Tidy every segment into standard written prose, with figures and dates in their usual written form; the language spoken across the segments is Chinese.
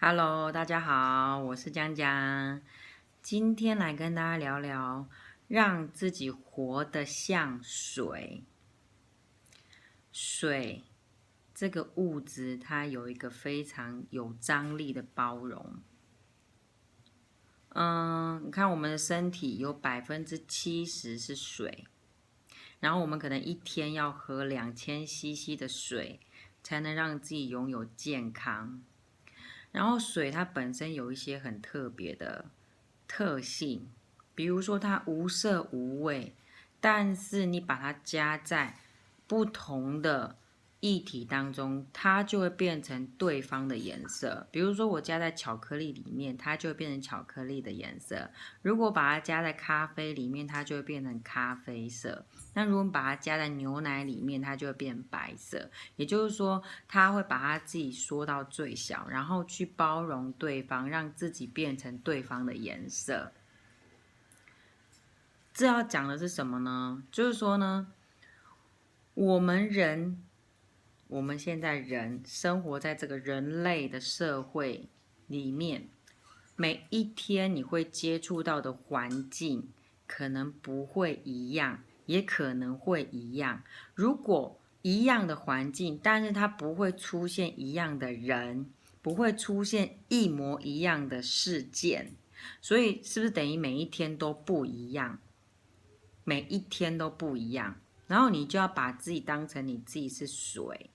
Hello，大家好，我是江江，今天来跟大家聊聊，让自己活得像水。水这个物质，它有一个非常有张力的包容。你看我们的身体有70%是水，然后我们可能一天要喝2000cc 的水，才能让自己拥有健康。然后水它本身有一些很特别的特性，比如说它无色无味，但是你把它加在不同的液体当中，它就会变成对方的颜色。比如说我加在巧克力里面，它就会变成巧克力的颜色；如果把它加在咖啡里面，它就会变成咖啡色。那如果把它加在牛奶里面，它就会变白色。也就是说，它会把它自己缩到最小，然后去包容对方，让自己变成对方的颜色。这要讲的是什么呢？就是说呢，我们现在人生活在这个人类的社会里面，每一天你会接触到的环境可能不会一样，也可能会一样。如果一样的环境，但是它不会出现一样的人，不会出现一模一样的事件，所以是不是等于每一天都不一样？每一天都不一样，然后你就要把自己当成你自己是水，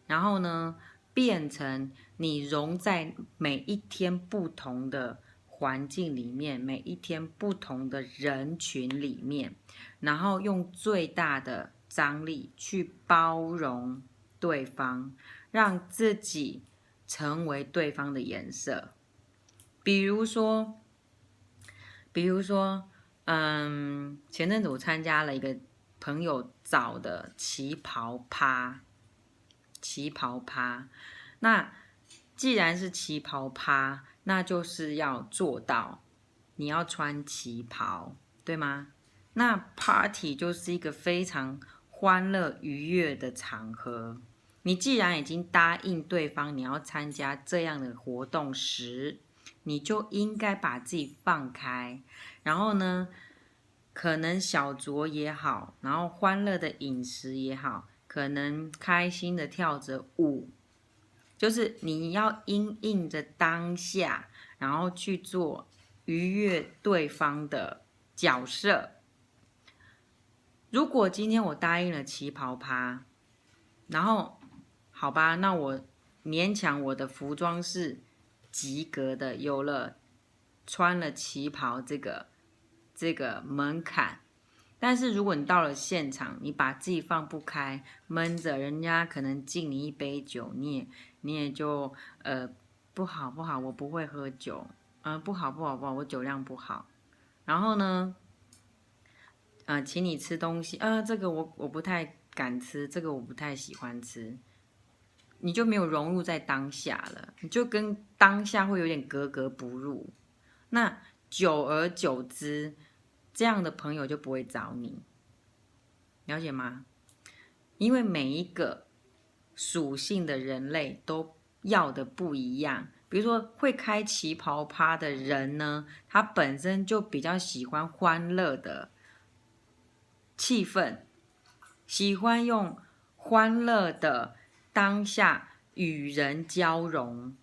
然后呢，变成你融在每一天不同的环境里面，每一天不同的人群里面，然后用最大的张力去包容对方，让自己成为对方的颜色。比如说，前阵子我参加了一个朋友找的旗袍趴。那既然是旗袍趴，那就是要做到你要穿旗袍，对吗？那 party 就是一个非常欢乐愉悦的场合。你既然已经答应对方你要参加这样的活动时，你就应该把自己放开，然后呢，可能小酌也好，然后欢乐的饮食也好，可能开心的跳着舞，就是你要因应着当下，然后去做愉悦对方的角色。如果今天我答应了旗袍趴，然后好吧，那我勉强我的服装是及格的，有了穿了旗袍这个门槛。但是如果你到了现场，你把自己放不开，闷着，人家可能敬你一杯酒，你也就不好，我不会喝酒，不好，我酒量不好。然后呢，请你吃东西，这个我不太敢吃，这个我不太喜欢吃，你就没有融入在当下了，你就跟当下会有点格格不入。那久而久之，这样的朋友就不会找你，了解吗？因为每一个属性的人类都要的不一样。比如说会开旗袍趴的人呢，他本身就比较喜欢欢乐的气氛，喜欢用欢乐的当下与人交融。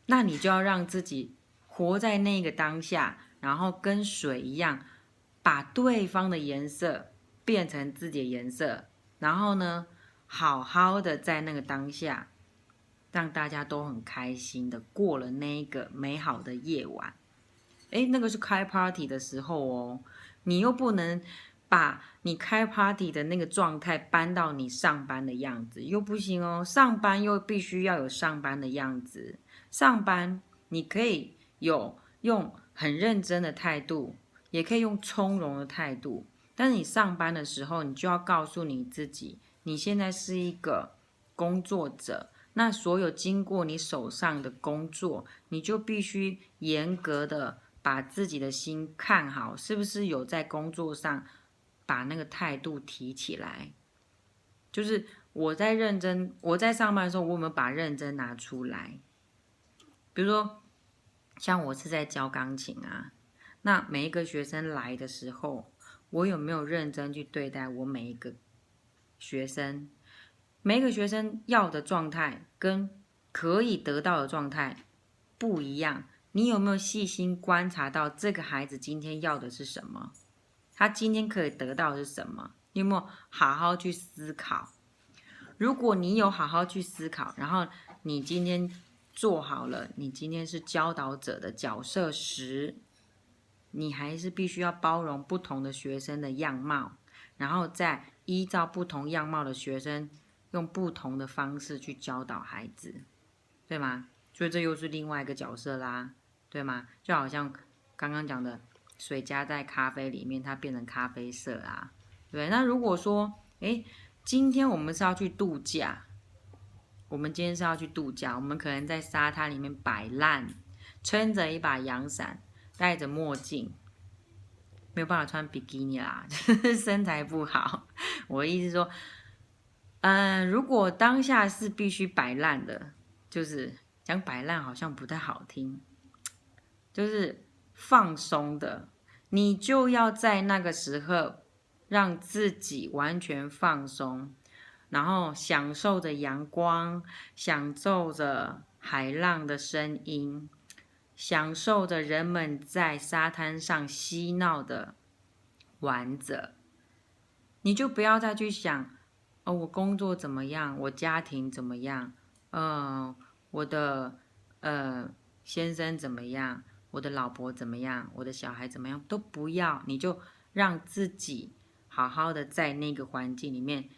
那你就要让自己活在那个当下，然后跟水一样，把对方的颜色变成自己的颜色，然后呢，好好的在那个当下，让大家都很开心的过了那个美好的夜晚。那个是开 party 的时候哦，你又不能把你开 party 的那个状态搬到你上班的样子，又不行哦。上班又必须要有上班的样子，上班你可以用很认真的态度，也可以用从容的态度，但是你上班的时候，你就要告诉你自己，你现在是一个工作者。那所有经过你手上的工作，你就必须严格的把自己的心看好，是不是有在工作上把那个态度提起来？就是我在上班的时候，我有没有把认真拿出来？比如说，像我是在教钢琴啊，那每一个学生来的时候，我有没有认真去对待我每一个学生？每一个学生要的状态跟可以得到的状态不一样。你有没有细心观察到这个孩子今天要的是什么？他今天可以得到的是什么？你有没有好好去思考？如果你有好好去思考，然后你今天做好了，你今天是教导者的角色时，你还是必须要包容不同的学生的样貌，然后再依照不同样貌的学生，用不同的方式去教导孩子，对吗？所以这又是另外一个角色啦，对吗？就好像刚刚讲的，水加在咖啡里面，它变成咖啡色啊，对。那如果说，今天我们是要去度假，我们可能在沙滩里面摆烂，撑着一把阳伞，戴着墨镜，没有办法穿比基尼啦，就是身材不好。我的意思是说，如果当下是必须摆烂的，就是讲摆烂好像不太好听，就是放松的，你就要在那个时候让自己完全放松，然后享受着阳光，享受着海浪的声音，享受着人们在沙滩上嬉闹的玩着。你就不要再去想，我工作怎么样，我家庭怎么样，我的先生怎么样，我的老婆怎么样，我的小孩怎么样，都不要，你就让自己好好的在那个环境里面，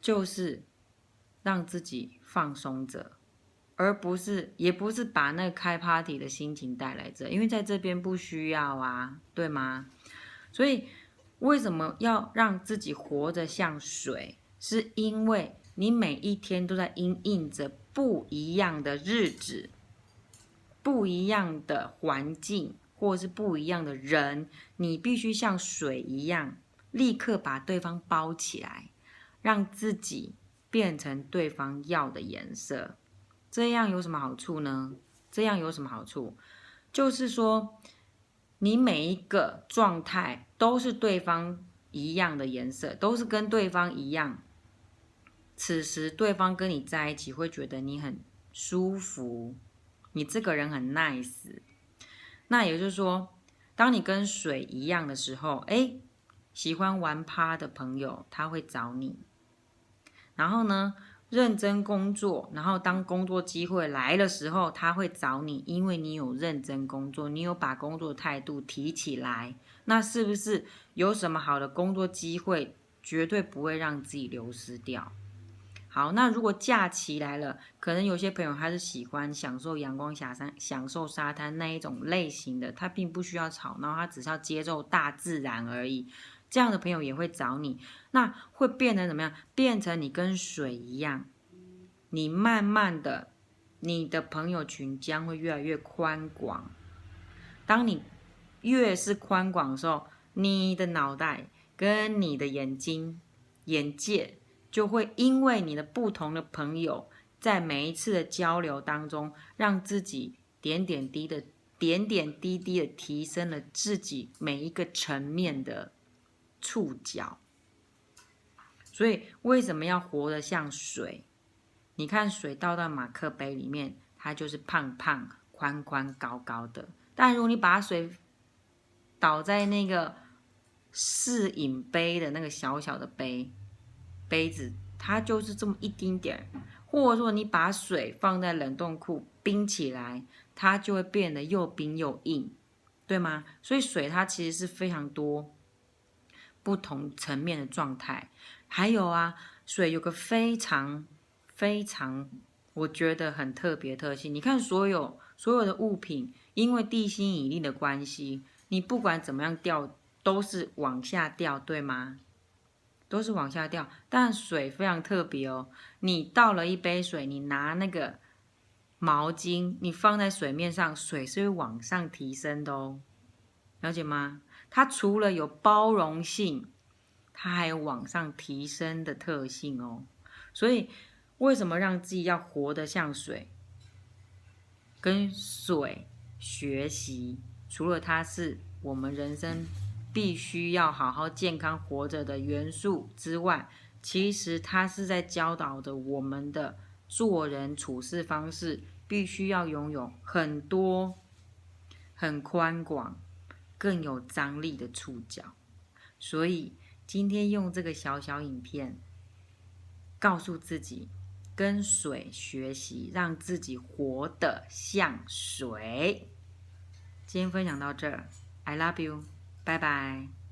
就是让自己放松着，也不是把那个开 party 的心情带来这，因为在这边不需要啊，对吗？所以为什么要让自己活得像水？是因为你每一天都在因应着不一样的日子，不一样的环境，或是不一样的人，你必须像水一样，立刻把对方包起来，让自己变成对方要的颜色。这样有什么好处呢？就是说，你每一个状态都是对方一样的颜色，都是跟对方一样。此时对方跟你在一起，会觉得你很舒服，你这个人很 nice。那也就是说，当你跟水一样的时候，喜欢玩趴的朋友他会找你，然后呢，认真工作，然后当工作机会来的时候，他会找你，因为你有认真工作，你有把工作态度提起来，那是不是有什么好的工作机会，绝对不会让自己流失掉？好，那如果假期来了，可能有些朋友他是喜欢享受阳光下山、享受沙滩那一种类型的，他并不需要吵闹，他只是要接受大自然而已。这样的朋友也会找你，那会变成怎么样？变成你跟水一样，你慢慢的，你的朋友群将会越来越宽广。当你越是宽广的时候，你的脑袋跟你的眼界就会因为你的不同的朋友，在每一次的交流当中，让自己点点滴滴的提升了自己每一个层面的触角。所以为什么要活得像水？你看水倒到马克杯里面，它就是胖胖、宽宽、高高的。但如果你把水倒在那个试饮杯的那个小小的杯子，它就是这么一丁点。或者说你把水放在冷冻库冰起来，它就会变得又冰又硬，对吗？所以水它其实是非常多不同层面的状态。还有啊，水有个非常我觉得很特别的特性。你看所有的物品，因为地心引力的关系，你不管怎么样掉都是往下掉，对吗？都是往下掉。但水非常特别哦，你倒了一杯水，你拿那个毛巾你放在水面上，水是会往上提升的哦，了解吗？它除了有包容性，它还有往上提升的特性哦。所以为什么让自己要活得像水？跟水学习，除了它是我们人生必须要好好健康活着的元素之外，其实它是在教导的我们的做人处事方式，必须要拥有很多、很宽广、更有张力的触角。所以今天用这个小小影片，告诉自己跟水学习，让自己活得像水。今天分享到这儿 ，I love you， 拜拜。